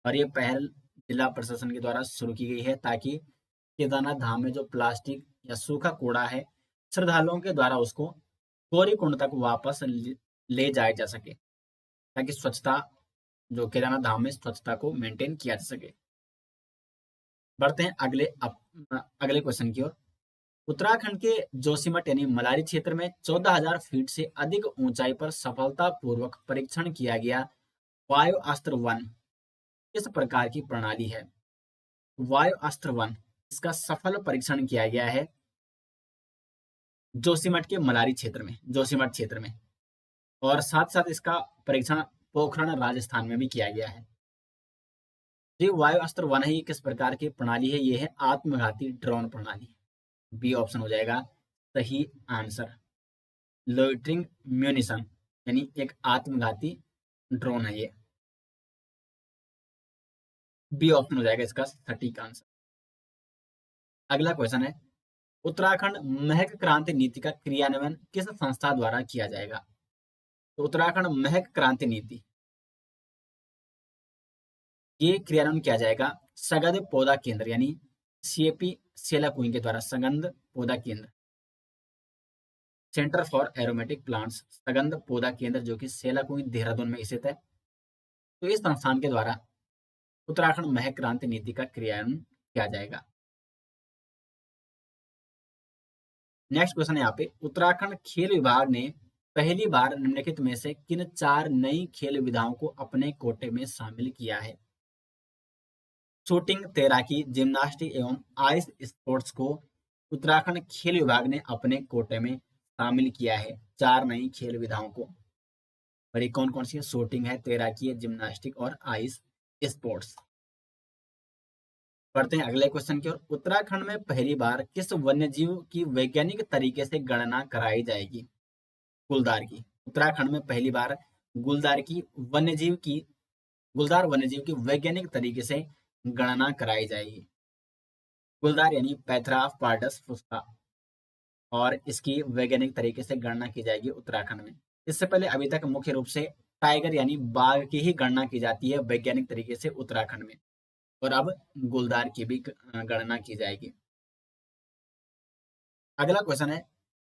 और ये पहल जिला प्रशासन के द्वारा शुरू की गई है ताकि केदारनाथ धाम में जो प्लास्टिक या सूखा कूड़ा है, श्रद्धालुओं के द्वारा उसको गौरीकुंड तक वापस ले जाया जा सके, ताकि स्वच्छता, जो केदारनाथ धाम में स्वच्छता को मेंटेन किया जा सके। बढ़ते हैं अगले क्वेश्चन की ओर। उत्तराखंड के जोशीमठ यानी मलारी क्षेत्र में 14,000 फीट से अधिक ऊंचाई पर सफलतापूर्वक परीक्षण किया गया वायु अस्त्र 1 किस प्रकार की प्रणाली है? वायु अस्त्र 1, इसका सफल परीक्षण किया गया है जोशीमठ के मलारी क्षेत्र में, जोशीमठ क्षेत्र में। और साथ साथ इसका परीक्षण पोखरण राजस्थान में भी किया गया है। जो वायु अस्त्र 1 है, ये किस प्रकार की प्रणाली है? ये है आत्मघाती ड्रोन प्रणाली। बी ऑप्शन हो जाएगा सही आंसर। लोइटरिंग म्यूनिशन यानी एक आत्मघाती ड्रोन है ये। बी ऑप्शन हो जाएगा इसका सटीक आंसर। अगला क्वेश्चन है, उत्तराखंड महक क्रांति नीति का क्रियान्वयन किस संस्था द्वारा किया जाएगा? तो उत्तराखंड महक क्रांति नीति, ये क्रियान्वयन किया जाएगा सगंध पौधा केंद्र यानी सीएपी सेलाकुई के द्वारा। सगंध पौधा केंद्र, सेंटर फॉर एरोमेटिक प्लांट्स, सगंध पौधा केंद्र, जो कि सेलाकुई देहरादून में स्थित है। तो इस संस्थान के द्वारा उत्तराखंड महक क्रांति नीति का क्रियान्वयन किया जाएगा। नेक्स्ट क्वेश्चन है यहाँ पे, उत्तराखंड खेल विभाग ने पहली बार निम्नलिखित में से किन 4 नई खेल विधाओं को अपने कोटे में शामिल किया है? शूटिंग, तैराकी, जिम्नास्टिक एवं आइस स्पोर्ट्स को उत्तराखंड खेल विभाग ने अपने कोटे में शामिल किया है 4 नई खेल विधाओं को। और ये कौन कौन सी है? शूटिंग है, तैराकी है, जिम्नास्टिक और आइस स्पोर्ट्स। पढ़ते हैं अगले क्वेश्चन की ओर। उत्तराखंड में पहली बार किस वन्यजीव की वैज्ञानिक तरीके से गणना कराई जाएगी? गुलदार की। उत्तराखंड में पहली बार गुलदार वन्यजीव की वैज्ञानिक तरीके से गणना कराई जाएगी। गुलदार यानी पैथरा पार्डस फुस्का, और इसकी वैज्ञानिक तरीके से गणना की जाएगी उत्तराखंड में। इससे पहले अभी तक मुख्य रूप से टाइगर यानी बाघ की ही गणना की जाती है वैज्ञानिक तरीके से उत्तराखंड में, और अब गुलदार की भी गणना की जाएगी। अगला क्वेश्चन है,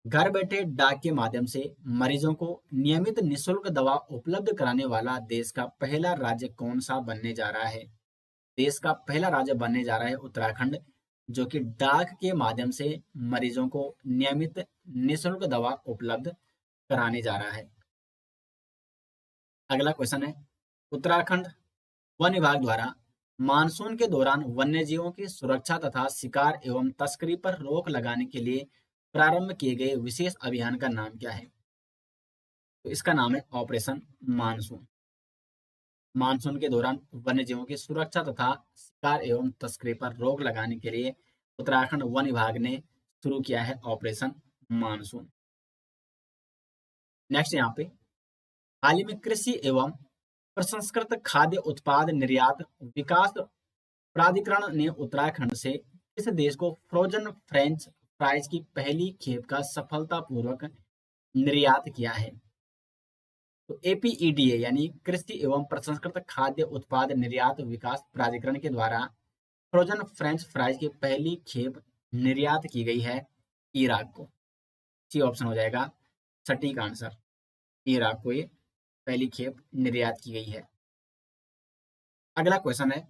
घर बैठे डाक के माध्यम से मरीजों को नियमित निशुल्क दवा उपलब्ध कराने वाला देश का पहला राज्य कौन सा बनने जा रहा है? देश का पहला राज्य बनने जा रहा है उत्तराखंड, जो कि डाक के माध्यम से मरीजों को नियमित निशुल्क दवा उपलब्ध कराने जा रहा है। अगला क्वेश्चन है, उत्तराखंड वन विभाग द्वारा मानसून के दौरान वन्यजीवों की सुरक्षा तथा शिकार एवं तस्करी पर रोक लगाने के लिए प्रारंभ किए गए विशेष अभियान का नाम क्या है? तो इसका नाम है ऑपरेशन मानसून। मानसून के दौरान वन्यजीवों की सुरक्षा तथा शिकार एवं तस्करी पर रोक लगाने के लिए उत्तराखंड वन विभाग ने शुरू किया है ऑपरेशन मानसून। नेक्स्ट यहाँ पे, हाल ही में कृषि एवं प्रसंस्कृत खाद्य उत्पाद निर्यात विकास प्राधिकरण ने उत्तराखंड से किस देश को फ्रोजन फ्रेंच फ्राइज की पहली खेप का सफलतापूर्वक निर्यात किया है? तो एपीईडीए यानी कृषि एवं प्रसंस्कृत खाद्य उत्पाद निर्यात विकास प्राधिकरण के द्वारा फ्रोजन फ्रेंच फ्राइज की पहली खेप निर्यात की गई है इराक को। सी ऑप्शन हो जाएगा सटीक आंसर। इराक को ये पहली खेप निर्यात की गई है। अगला क्वेश्चन है,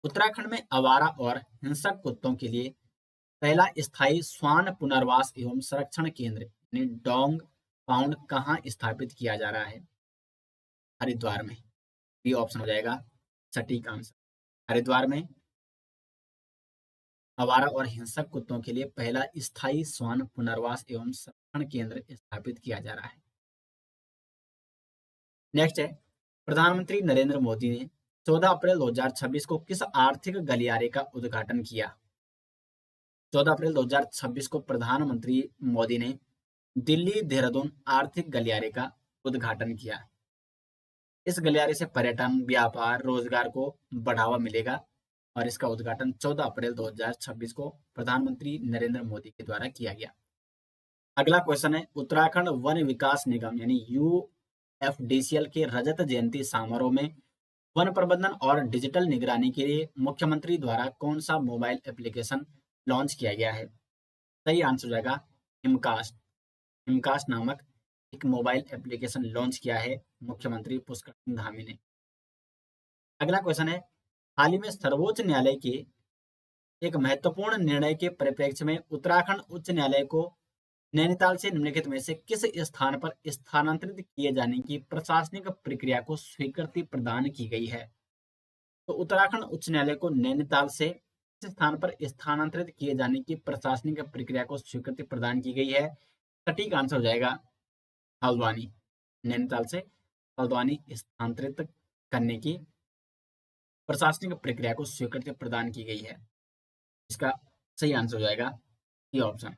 उत्तराखंड में आवारा और हिंसक कुत्तों के लिए पहला स्थायी श्वान पुनर्वास एवं संरक्षण केंद्र यानी डॉग पाउंड कहाँ स्थापित किया जा रहा है? हरिद्वार में। बी ऑप्शन हो जाएगा सटीक आंसर। हरिद्वार में आवारा और हिंसक कुत्तों के लिए पहला स्थायी श्वान पुनर्वास एवं संरक्षण केंद्र स्थापित किया जा रहा है। नेक्स्ट है, प्रधानमंत्री नरेंद्र मोदी ने 14 अप्रैल 2026 को किस आर्थिक गलियारे का उद्घाटन किया? 14 अप्रैल 2026 को प्रधानमंत्री मोदी ने दिल्ली देहरादून आर्थिक गलियारे का उद्घाटन किया। इस गलियारे से पर्यटन, व्यापार, रोजगार को बढ़ावा मिलेगा और इसका उद्घाटन 14 अप्रैल 2026 को प्रधानमंत्री नरेंद्र मोदी के द्वारा किया गया। अगला क्वेश्चन है, उत्तराखंड वन विकास निगम यानी यूएफडीसीएल के रजत जयंती समारोह में वन प्रबंधन और डिजिटल निगरानी के लिए मुख्यमंत्री द्वारा कौन सा मोबाइल एप्लीकेशन लॉन्च किया गया है? सही आंसर हो जाएगा हिमकास्ट। हिमकास्ट नामक एक मोबाइल एप्लीकेशन लॉन्च किया है मुख्यमंत्री पुष्कर सिंह धामी ने। अगला क्वेश्चन है, हाल ही में सर्वोच्च न्यायालय के एक महत्वपूर्ण निर्णय के परिप्रेक्ष्य में उत्तराखंड उच्च न्यायालय को नैनीताल से निम्नलिखित में से किस स्थान पर स्थानांतरित किए जाने की प्रशासनिक प्रक्रिया को स्वीकृति प्रदान की गई है? तो उत्तराखंड उच्च न्यायालय को नैनीताल से किस स्थान पर स्थानांतरित किए जाने की प्रशासनिक प्रक्रिया को स्वीकृति प्रदान की गई है? सटीक आंसर हो जाएगा हल्द्वानी। नैनीताल से हल्द्वानी स्थानांतरित करने की प्रशासनिक प्रक्रिया को स्वीकृति प्रदान की गई है। इसका सही आंसर हो जाएगा सी ऑप्शन।